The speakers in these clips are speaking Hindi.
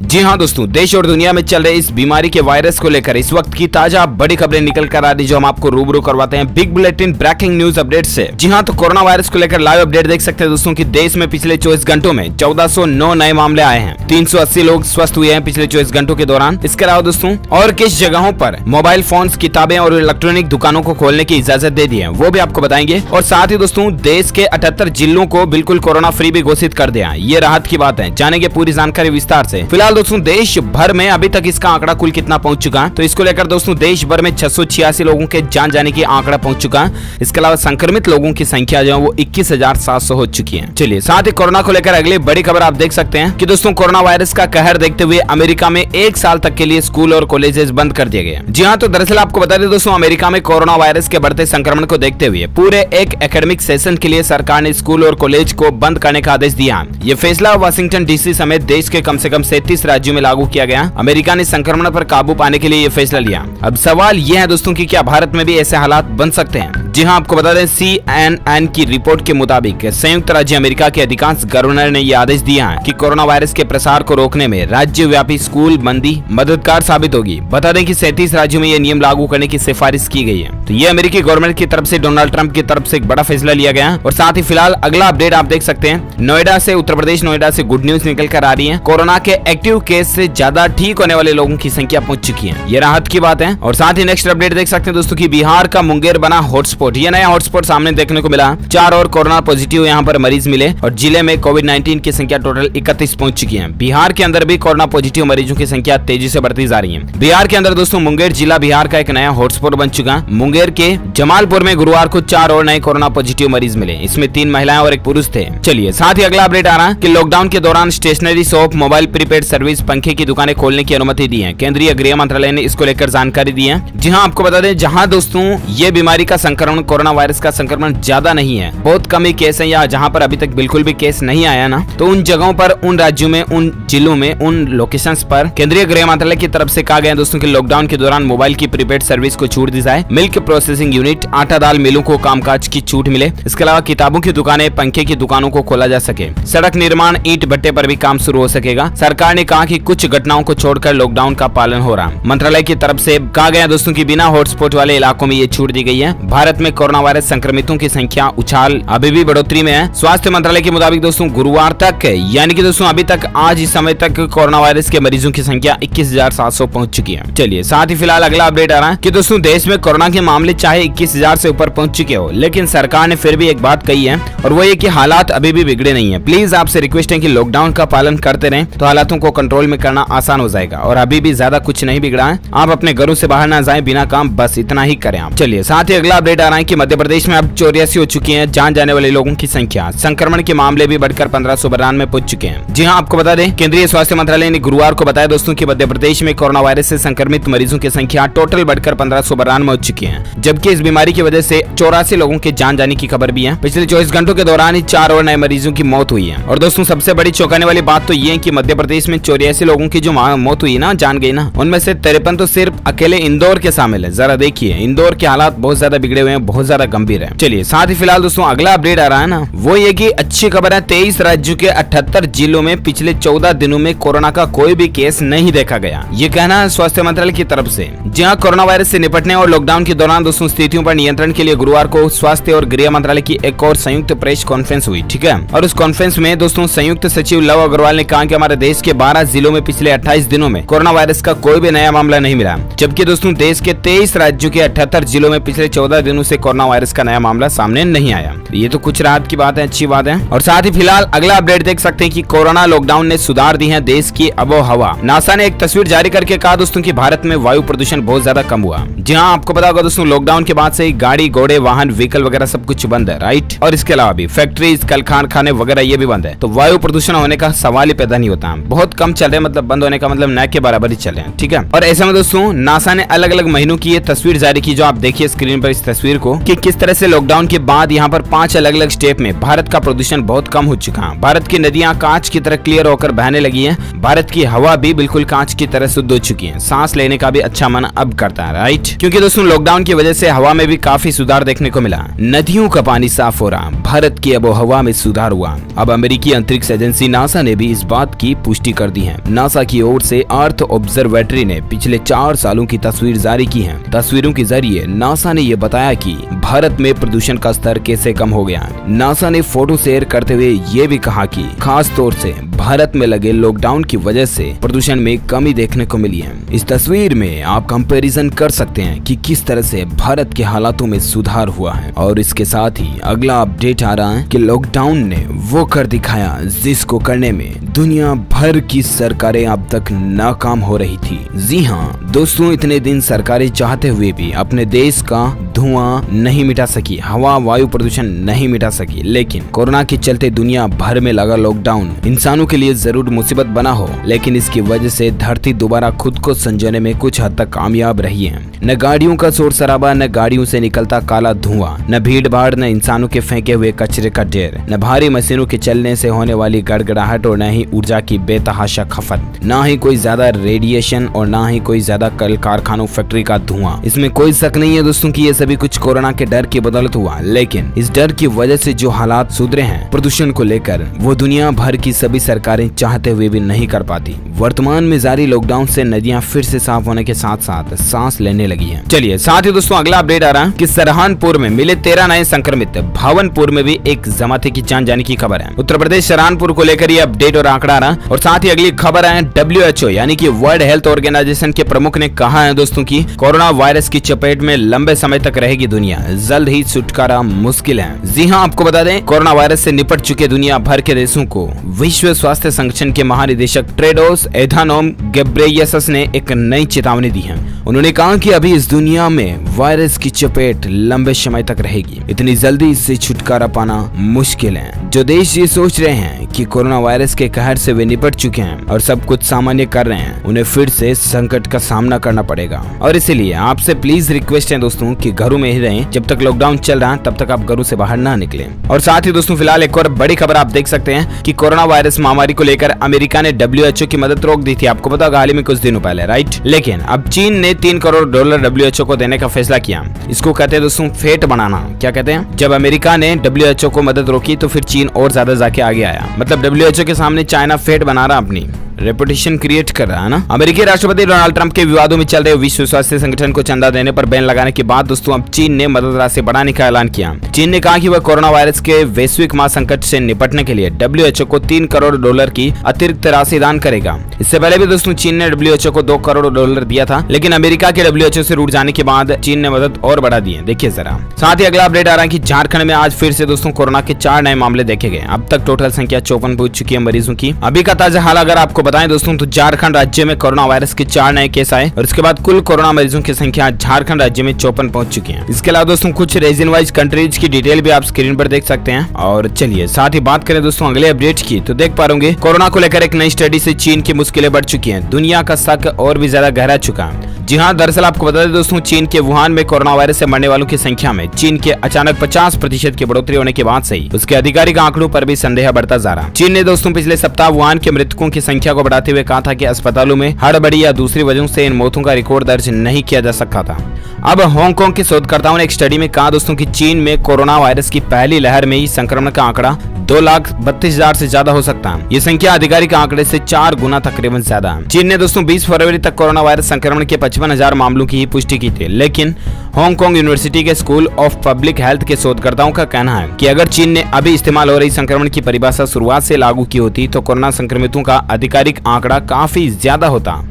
जी हाँ दोस्तों, देश और दुनिया में चल रहे इस बीमारी के वायरस को लेकर इस वक्त की ताजा बड़ी खबरें निकल कर आ रही, जो हम आपको रूबरू करवाते हैं big bulletin breaking news update से। जी हाँ, तो कोरोना वायरस को लेकर लाइव अपडेट देख सकते हैं दोस्तों कि देश में पिछले 24 घंटों में 1409 नए मामले आए हैं। 380 लोग स्वस्थ हुए हैं पिछले 24 घंटों के दौरान। इसके अलावा दोस्तों और किस जगहों पर मोबाइल फोन, किताबें और इलेक्ट्रॉनिक दुकानों को खोलने की इजाजत दे दी है, वो भी आपको बताएंगे। और साथ ही दोस्तों देश के 78 जिलों को बिल्कुल कोरोना फ्री भी घोषित कर दिया। ये राहत की बात है, जानेंगे पूरी जानकारी विस्तार से। फिलहाल दोस्तों देश भर में अभी तक इसका आंकड़ा कुल कितना पहुंच चुका है, तो इसको लेकर दोस्तों देश भर में 686 लोगों के जान जाने की आंकड़ा पहुंच चुका है। इसके अलावा संक्रमित लोगों की संख्या जो है वो 21,700 हो चुकी है। चलिए साथ ही कोरोना को लेकर अगली बड़ी खबर आप देख सकते हैं कि दोस्तों कोरोना वायरस का कहर देखते हुए अमेरिका में 1 साल तक के लिए स्कूल और कॉलेजेस बंद कर दिए गए। जी हाँ, तो दरअसल आपको बता दें दोस्तों, अमेरिका में कोरोना वायरस के बढ़ते संक्रमण को देखते हुए पूरे एक एकेडमिक सेशन के लिए सरकार ने स्कूल और कॉलेज को बंद करने का आदेश दिया। ये फैसला वाशिंगटन डीसी समेत देश के कम से कम 37 राज्यों में लागू किया गया। अमेरिका ने संक्रमण पर काबू पाने के लिए ये फैसला लिया। अब सवाल यह है दोस्तों कि क्या भारत में भी ऐसे हालात बन सकते हैं? जी हाँ, आपको बता दें CNN की रिपोर्ट के मुताबिक संयुक्त राज्य अमेरिका के अधिकांश गवर्नर ने यह आदेश दिया है कि कोरोना वायरस के प्रसार को रोकने में राज्यव्यापी स्कूल बंदी मददगार साबित होगी। बता दें कि 37 राज्यों में यह नियम लागू करने की सिफारिश की गई है। तो ये अमेरिकी गवर्नमेंट की तरफ से डोनाल्ड ट्रंप की तरफ से एक बड़ा फैसला लिया गया। और साथ ही फिलहाल अगला अपडेट आप देख सकते हैं, नोएडा से, उत्तर प्रदेश नोएडा से गुड न्यूज निकल कर आ रही है। कोरोना के एक्टिव केस से ज्यादा ठीक होने वाले लोगों की संख्या पहुंच चुकी है। ये राहत की बात है। और साथ ही नेक्स्ट अपडेट देख सकते हैं दोस्तों कि बिहार का मुंगेर बना हॉटस्पॉट। ये नया हॉटस्पॉट सामने देखने को मिला। 4 और कोरोना पॉजिटिव यहाँ पर मरीज मिले और जिले में कोविड-19 की संख्या टोटल 31 पहुंच चुकी है। बिहार के अंदर भी कोरोना पॉजिटिव मरीजों की संख्या तेजी से बढ़ती जा रही है। बिहार के अंदर दोस्तों मुंगेर जिला बिहार का एक नया हॉटस्पॉट बन चुका है। मुंगेर के जमालपुर में गुरुवार को 4 और नए कोरोना पॉजिटिव मरीज मिले। इसमें 3 महिलाएं और 1 पुरुष थे। चलिए साथ ही अगला अपडेट आ रहा है कि लॉकडाउन के दौरान stationery shop, mobile prepaid service, पंखे की दुकानें खोलने की अनुमति दी है। केंद्रीय गृह मंत्रालय ने इसको लेकर जानकारी दी है। जी हाँ, आपको बता दें जहाँ दोस्तों ये बीमारी का संक्रमण, कोरोना वायरस का संक्रमण ज्यादा नहीं है, बहुत कम ही केस है, या जहाँ पर अभी तक बिल्कुल भी केस नहीं आया ना, तो उन जगहों पर, उन राज्यों में, उन जिलों में, उन लोकेशंस पर केंद्रीय गृह मंत्रालय की तरफ से कहा गया दोस्तों कि लॉकडाउन के दौरान मोबाइल की प्रीपेड सर्विस को छूट दी जाए। मिल्क प्रोसेसिंग यूनिट, आटा दाल मिलों को कामकाज की छूट मिले। इसके अलावा किताबों की दुकानें, पंखे की दुकानों को खोला जा सके। सड़क निर्माण, ईंट भट्टे पर भी काम शुरू हो सकेगा। सरकार ने कहा कि कुछ घटनाओं को छोड़कर लॉकडाउन का पालन हो रहा। मंत्रालय की तरफ से कहा गया दोस्तों कि बिना हॉटस्पॉट वाले इलाकों में ये छूट दी गई है। भारत में कोरोना वायरस संक्रमितों की संख्या उछाल अभी भी बढ़ोतरी में है। स्वास्थ्य मंत्रालय के मुताबिक दोस्तों गुरुवार तक, यानी कि दोस्तों अभी तक, आज इस समय तक कोरोना वायरस के मरीजों की संख्या 21,700 पहुंच चुकी है। चलिए साथ ही फिलहाल अगला अपडेट आ रहा है कि दोस्तों देश में कोरोना के मामले चाहे 21,000 से ऊपर पहुंच चुके हो, लेकिन सरकार ने फिर भी एक बात कही है, और वो ये कि हालात अभी भी बिगड़े नहीं है। प्लीज आपसे रिक्वेस्ट है कि लॉकडाउन का पालन करते रहें, तो हालातों को कंट्रोल में करना आसान हो जाएगा। और अभी भी ज्यादा कुछ नहीं बिगड़ा है। आप अपने घरों से बाहर ना जाएं बिना काम, बस इतना ही करें आप। चलिए साथ ही अगला अपडेट आ रहा है कि मध्य प्रदेश में अब 84 हो चुकी है जान जाने वाले लोगों की संख्या। संक्रमण के मामले भी बढ़कर 1592 में पहुंच चुके हैं। जी हाँ, आपको बता दें केंद्रीय स्वास्थ्य मंत्रालय ने गुरुवार को बताया दोस्तों कि मध्य प्रदेश में कोरोना वायरस से संक्रमित मरीजों की संख्या टोटल बढ़कर 1592 में हो चुकी है, जबकि इस बीमारी की वजह से 84 लोगों के जान जाने की खबर भी है। पिछले 24 घंटों के दौरान ही 4 और नए मरीजों की मौत हुई है। और दोस्तों सबसे बड़ी चौंकाने वाली बात तो ये है कि मध्य प्रदेश में 84 लोगों की जो मौत हुई ना, जान गई ना, उनमें से 53 तो सिर्फ अकेले इंदौर के शामिल है। जरा देखिए, इंदौर के हालात बहुत ज्यादा बिगड़े हुए हैं, बहुत ज्यादा गंभीर है। चलिए साथ ही फिलहाल दोस्तों अगला अपडेट आ रहा है ना, वो ये कि अच्छी खबर है, 23 राज्यों के 78 जिलों में पिछले 14 दिनों में कोरोना का कोई भी केस नहीं देखा गया। ये कहना है स्वास्थ्य मंत्रालय की तरफ से। जहां कोरोना वायरस से निपटने और लॉकडाउन के दौरान दोस्तों स्थितियों पर नियंत्रण के लिए गुरुवार को स्वास्थ्य और गृह मंत्रालय की एक और संयुक्त प्रेस कॉन्फ्रेंस हुई, ठीक है। और उस कॉन्फ्रेंस में दोस्तों संयुक्त सचिव लव अग्रवाल ने कहा कि हमारे देश के 12 जिलों में पिछले 28 दिनों में कोरोना वायरस का कोई भी नया मामला नहीं मिला, जबकि दोस्तों देश के 23 राज्यों के 78 जिलों में पिछले 14 दिनों से कोरोना वायरस का नया मामला सामने नहीं आया। ये तो कुछ राहत की बात है, अच्छी बात है। और साथ ही फिलहाल अगला अपडेट देख सकते हैं कि कोरोना लॉकडाउन ने सुधार दी है देश की आबोहवा। नासा ने एक तस्वीर जारी करके कहा दोस्तों कि भारत में वायु प्रदूषण बहुत ज्यादा कम हुआ। जी हाँ, आपको पता होगा दोस्तों लॉकडाउन के बाद से गाड़ी घोड़े वाहन व्हीकल वगैरह सब कुछ बंद है, राइट। और इसके अलावा भी फैक्ट्रीज, कल कारखाने वगैरह ये भी बंद है, तो वायु प्रदूषण होने का सवाल ही पैदा नहीं होता। बहुत कम चल रहे, मतलब बंद होने का मतलब न के बराबर ही चल रहे हैं, ठीक है। और ऐसे में दोस्तों नासा ने अलग अलग महीनों की ये तस्वीर जारी की, जो आप देखिए स्क्रीन पर इस तस्वीर तस्वीर को कि किस तरह से लॉकडाउन के बाद यहाँ पर 5 अलग अलग स्टेप में भारत का प्रदूषण बहुत कम हो चुका है। भारत की नदियां कांच की तरह क्लियर होकर बहने लगी हैं। भारत की हवा भी बिल्कुल कांच की तरह शुद्ध हो चुकी है। सांस लेने का भी अच्छा मन अब करता है, राइट? क्योंकि दोस्तों लॉकडाउन की वजह से हवा में भी काफी सुधार देखने को मिला। नदियों का पानी साफ हो रहा, भारत की आबोहवा में सुधार हुआ। अब अमेरिकी अंतरिक्ष एजेंसी नासा ने भी इस बात की पुष्टि कर दी है। नासा की ओर से अर्थ ऑब्जर्वेटरी ने पिछले 4 सालों की तस्वीर जारी की है। तस्वीरों के जरिए नासा ने यह बताया कि भारत में प्रदूषण का स्तर कैसे कम हो गया। नासा ने फोटो शेयर करते हुए ये भी कहा कि खास तौर से भारत में लगे लॉकडाउन की वजह से प्रदूषण में कमी देखने को मिली है। इस तस्वीर में आप कंपैरिजन कर सकते हैं कि किस तरह से भारत के हालातों में सुधार हुआ है। और इसके साथ ही अगला अपडेट आ रहा है कि लॉकडाउन ने वो कर दिखाया जिसको करने में दुनिया भर की सरकारें अब तक नाकाम हो रही थी। जी हाँ दोस्तों, इतने दिन सरकारें चाहते हुए भी अपने देश का धुआं नहीं मिटा सकी, हवा वायु प्रदूषण नहीं मिटा सकी। लेकिन कोरोना के चलते दुनिया भर में लगा लॉकडाउन इंसानों के लिए जरूर मुसीबत बना हो, लेकिन इसकी वजह से धरती दोबारा खुद को संजोने में कुछ हद तक कामयाब रही है। न गाड़ियों का शोर शराबा, न गाड़ियों से निकलता काला धुआं, न भीड़ भाड़, न इंसानों के फेंके हुए कचरे का ढेर, न भारी मशीनों के चलने से होने वाली गड़गड़ाहट, और न ही ऊर्जा की बेतहाशा खपत, न ही कोई ज्यादा रेडिएशन, और न ही कोई ज्यादा कल कारखानों फैक्ट्री का धुआं। इसमें कोई शक नहीं है दोस्तों कि ये सभी कुछ कोरोना के डर की बदौलत हुआ। लेकिन इस डर की वजह से जो हालात सुधरे हैं प्रदूषण को लेकर, वो दुनिया भर की सभी सरकारें चाहते हुए भी नहीं कर पाती। वर्तमान में जारी लॉकडाउन से नदियां फिर से साफ होने के साथ साथ सांस लेने लगी हैं। चलिए साथ ही दोस्तों अगला अपडेट आ रहा है कि सरहानपुर में मिले 13 नए संक्रमित, भावनपुर में भी एक जमाते की जान जाने की खबर है। उत्तर प्रदेश सरहानपुर को लेकर ये अपडेट और आंकड़ा आ रहा है। और साथ ही अगली खबर है WHO यानी कि वर्ल्ड हेल्थ ऑर्गेनाइजेशन के प्रमुख ने कहा है दोस्तों की कोरोना वायरस की चपेट में लंबे समय तक रहेगी दुनिया, जल्द ही छुटकारा मुश्किल है। जी हाँ, आपको बता दें कोरोना वायरस से निपट चुके दुनिया भर के देशों को विश्व स्वास्थ्य संगठन के महानिदेशक टेड्रोस एधानोम घेब्रेयेसस ने एक नई चेतावनी दी है। उन्होंने कहा कि अभी इस दुनिया में वायरस की चपेट लंबे समय तक रहेगी, इतनी जल्दी इससे छुटकारा पाना मुश्किल है। जो देश ये सोच रहे हैं कि कोरोना वायरस के कहर से वे निपट चुके हैं और सब कुछ सामान्य कर रहे हैं, उन्हें फिर से संकट का सामना करना पड़ेगा। और इसीलिए आपसे प्लीज रिक्वेस्ट है दोस्तों कि घरों में ही रहें। जब तक लॉकडाउन चल रहा है तब तक आप घरों से बाहर ना निकलें। और साथ ही दोस्तों फिलहाल एक और बड़ी खबर आप देख सकते हैं कि कोरोना वायरस महामारी को लेकर अमेरिका ने WHO की मदद रोक दी थी, आपको पता होगा हाल ही में कुछ दिनों पहले, राइट? लेकिन अब चीन ने $3 करोड़ WHO को देने का फैसला किया। इसको कहते हैं दोस्तों फेट बनाना। क्या कहते हैं? जब अमेरिका ने WHO को मदद रोकी तो फिर चीन और ज्यादा जाके आगे आया। मतलब WHO के सामने चाइना फेट बना रहा, अपनी रेपुटेशन क्रिएट कर रहा है ना। अमेरिकी राष्ट्रपति डोनाल्ड ट्रंप के विवादों में चल रहे विश्व स्वास्थ्य संगठन को चंदा देने पर बैन लगाने के बाद दोस्तों अब चीन ने मदद राशि बढ़ाने का ऐलान किया। चीन ने कहा कि वह कोरोना वायरस के वैश्विक महासंकट से निपटने के लिए WHO को $3 करोड़ की अतिरिक्त राशि दान करेगा। इससे पहले भी दोस्तों चीन ने WHO को $2 करोड़ दिया था, लेकिन अमेरिका के WHO से रूठ जाने के बाद चीन ने मदद और बढ़ा दी है। देखिए जरा। साथ ही अगला अपडेट आ रहा है कि झारखंड में आज फिर से दोस्तों कोरोना के 4 नए मामले देखे गए। अब तक टोटल संख्या 54 पहुंच चुकी है मरीजों की। अभी का ताजा हाल अगर आपको बताएं दोस्तों तो झारखंड राज्य में कोरोना वायरस के 4 नए केस आए और इसके बाद कुल कोरोना मरीजों की संख्या झारखंड राज्य में 54 पहुंच चुकी है। इसके अलावा दोस्तों कुछ रीजन वाइज कंट्रीज की डिटेल भी आप स्क्रीन पर देख सकते हैं। और चलिए साथ ही बात करें दोस्तों अगले अपडेट की तो देख पा रहे कोरोना को लेकर एक नई स्टडी से चीन की मुश्किलें बढ़ चुकी है। दुनिया का शक और भी ज्यादा गहरा चुका है। जी हाँ, दरअसल आपको बता दें दोस्तों चीन के वुहान में कोरोना वायरस से मरने वालों की संख्या में चीन के अचानक 50% की बढ़ोतरी होने के बाद से ही उसके आधिकारिक आंकड़ों पर भी संदेह बढ़ता जा रहा। चीन ने दोस्तों पिछले सप्ताह वुहान के मृतकों की संख्या को बढ़ाते हुए कहा था कि अस्पतालों में हड़बड़ी या दूसरी वजहों से इन मौतों का रिकॉर्ड दर्ज नहीं किया जा सकता था। अब हांगकांग के शोधकर्ताओं ने एक स्टडी में कहा दोस्तों कि चीन में कोरोना वायरस की पहली लहर में ही संक्रमण का आंकड़ा 2,32,000 से ज्यादा हो सकता है। ये संख्या आधिकारिक आंकड़े से 4 गुना तकरीबन ज्यादा है। चीन ने दोस्तों 20 फरवरी तक कोरोना वायरस संक्रमण के 55,000 मामलों की ही पुष्टि की थी, लेकिन हांगकांग यूनिवर्सिटी के स्कूल ऑफ पब्लिक हेल्थ के शोधकर्ताओं का कहना है कि अगर चीन ने अभी इस्तेमाल हो रही संक्रमण की परिभाषा शुरुआत से लागू की होती तो कोरोना संक्रमितों का आधिकारिक आंकड़ा काफी ज्यादा होता।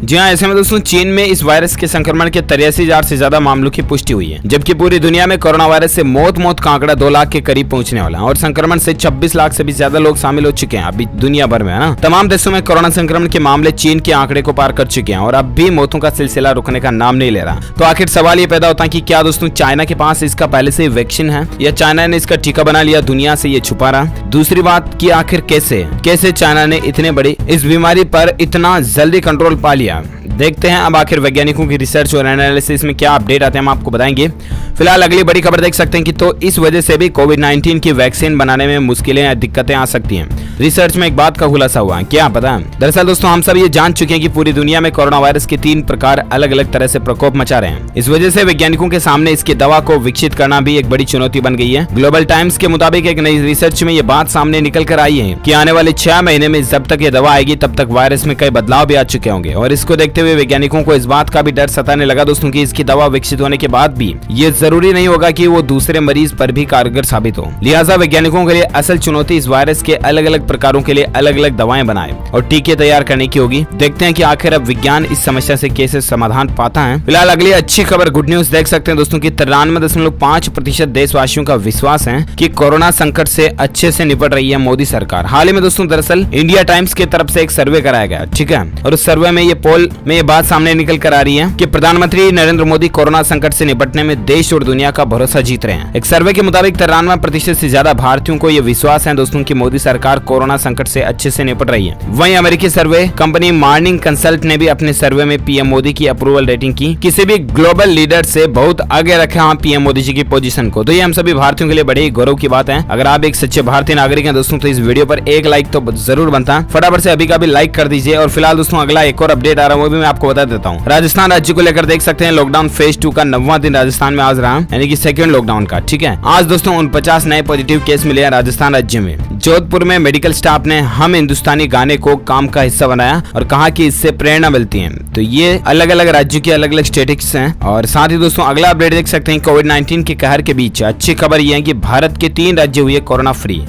जी हाँ, ऐसे में दोस्तों चीन में इस वायरस के संक्रमण के 83,000 से ज्यादा मामलों की पुष्टि हुई है, जबकि पूरी दुनिया में कोरोना वायरस से मौत का आंकड़ा 2 लाख के करीब पहुंचने वाला है और संक्रमण से 26 लाख से भी ज्यादा लोग शामिल हो चुके हैं अभी दुनिया भर में, है ना। तमाम देशों में कोरोना संक्रमण के मामले चीन के आंकड़े को पार कर चुके हैं और अब भी मौतों का सिलसिला रुकने का नाम नहीं ले रहा। तो आखिर सवाल ये पैदा होता है कि क्या दोस्तों चाइना के पास इसका पहले से वैक्सीन है या चाइना ने इसका टीका बना लिया, दुनिया से ये छुपा रहा। दूसरी बात कि आखिर कैसे चाइना ने इतने बड़ी इस बीमारी पर इतना जल्दी कंट्रोल पा लिया। देखते हैं अब आखिर वैज्ञानिकों की रिसर्च और एनालिसिस में क्या अपडेट आते हैं, हम आपको बताएंगे। फिलहाल अगली बड़ी खबर देख सकते हैं कि तो इस वजह से भी कोविड-19 की वैक्सीन बनाने में मुश्किलें या दिक्कतें आ सकती हैं। रिसर्च में एक बात का खुलासा हुआ, क्या पता है? दरअसल दोस्तों हम सब ये जान चुके हैं कि पूरी दुनिया में कोरोना वायरस के 3 प्रकार अलग अलग तरह से प्रकोप मचा रहे हैं। इस वजह से वैज्ञानिकों के सामने इसकी दवा को विकसित करना भी एक बड़ी चुनौती बन गई है। ग्लोबल टाइम्स के मुताबिक एक नई रिसर्च में ये बात सामने निकल कर आई है कि आने वाले 6 महीने में जब तक ये दवा आएगी तब तक वायरस में कई बदलाव भी आ चुके होंगे। और इसको देखते हुए वैज्ञानिकों को इस बात का भी डर सताने लगा दोस्तों कि इसकी दवा विकसित होने के बाद भी ये जरूरी नहीं होगा कि वो दूसरे मरीज पर भी कारगर साबित हो। लिहाजा वैज्ञानिकों के लिए असल चुनौती इस वायरस के अलग अलग प्रकारों के लिए अलग अलग दवाएं बनाए और टीके तैयार करने की होगी। देखते हैं कि आखिर अब विज्ञान इस समस्या से कैसे समाधान पाता है। फिलहाल अगली अच्छी खबर गुड न्यूज देख सकते हैं दोस्तों की 93.5% देशवासियों का विश्वास है कि कोरोना संकट से अच्छे से निपट रही है मोदी सरकार। हाल ही में दोस्तों दरअसल इंडिया टाइम्स की तरफ से एक सर्वे कराया गया, ठीक है, और उस सर्वे में ये पोल में ये बात सामने निकल कर आ रही है कि प्रधानमंत्री नरेंद्र मोदी कोरोना संकट से निपटने में देश और दुनिया का भरोसा जीत रहे हैं। एक सर्वे के मुताबिक 93% से ज्यादा भारतीयों को ये विश्वास है दोस्तों की मोदी सरकार कोरोना संकट से अच्छे से निपट रही है। वहीं अमेरिकी सर्वे कंपनी मॉर्निंग कंसल्ट ने भी अपने सर्वे में पीएम मोदी की अप्रूवल रेटिंग की किसी भी ग्लोबल लीडर से बहुत आगे रखा पीएम मोदी जी की पोजीशन को। तो ये हम सभी भारतीयों के लिए बड़ी गौरव की बात है। अगर आप एक सच्चे भारतीय नागरिक हैं दोस्तों तो इस वीडियो पर एक लाइक तो जरूर बनता, फटाफट से अभी का भी लाइक कर दीजिए। और फिलहाल दोस्तों अगला एक और अपडेट आ रहा है वो भी मैं आपको बता देता हूँ। राजस्थान राज्य को लेकर देख सकते हैं लॉकडाउन फेज 2 का 9वां दिन राजस्थान में आज रहा, यानी कि सेकंड लॉकडाउन का, ठीक है। आज दोस्तों 49 नए पॉजिटिव केस मिले हैं राजस्थान राज्य में। जोधपुर में मेडिकल स्टाफ ने हम हिंदुस्तानी गाने को काम का हिस्सा बनाया और कहा कि इससे प्रेरणा मिलती है। तो ये अलग अलग राज्यों की अलग अलग स्टेटिस्टिक्स हैं। और साथ ही दोस्तों अगला अपडेट देख सकते हैं कोविड-19 के कहर के बीच अच्छी खबर यह है कि भारत के 3 राज्य हुए कोरोना फ्री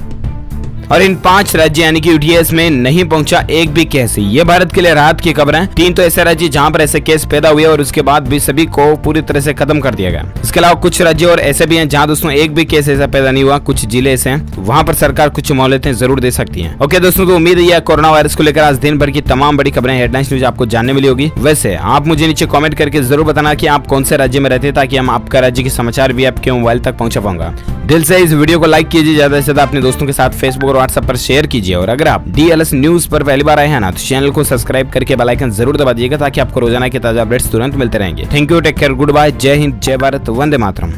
और इन 5 राज्य यानी कि यूटीएस में नहीं पहुंचा एक भी केस। ये भारत के लिए राहत की खबर है। 3 तो ऐसे राज्य जहां पर ऐसे केस पैदा हुए और उसके बाद भी सभी को पूरी तरह से खत्म कर दिया गया। इसके अलावा कुछ राज्य और ऐसे भी हैं जहां दोस्तों एक भी केस ऐसा पैदा नहीं हुआ। कुछ जिले ऐसे हैं तो वहां पर सरकार कुछ मोहलतें जरूर दे सकती है। ओके दोस्तों, तो उम्मीद है कोरोना वायरस को लेकर आज दिन भर की तमाम बड़ी खबरें हेडलाइंस न्यूज आपको जानने मिली होगी। वैसे आप मुझे नीचे कॉमेंट करके जरूर बताना कि आप कौन से राज्य में रहते हैं ताकि हम आपका राज्य के समाचार भी आपके मोबाइल तक पहुंचा पाऊंगा। दिल से इस वीडियो को लाइक कीजिए, ज्यादा से ज्यादा अपने दोस्तों के साथ फेसबुक और व्हाट्सएप पर शेयर कीजिए। और अगर आप DLS न्यूज पर पहली बार आए हैं ना तो चैनल को सब्सक्राइब करके बेल आइकन जरूर दबा दीजिएगा ताकि आपको रोजाना के ताजा अपडेट्स तुरंत मिलते रहेंगे। Thank you, take care, good bye, Jai Hind, जय भारत, वंदे मातरम।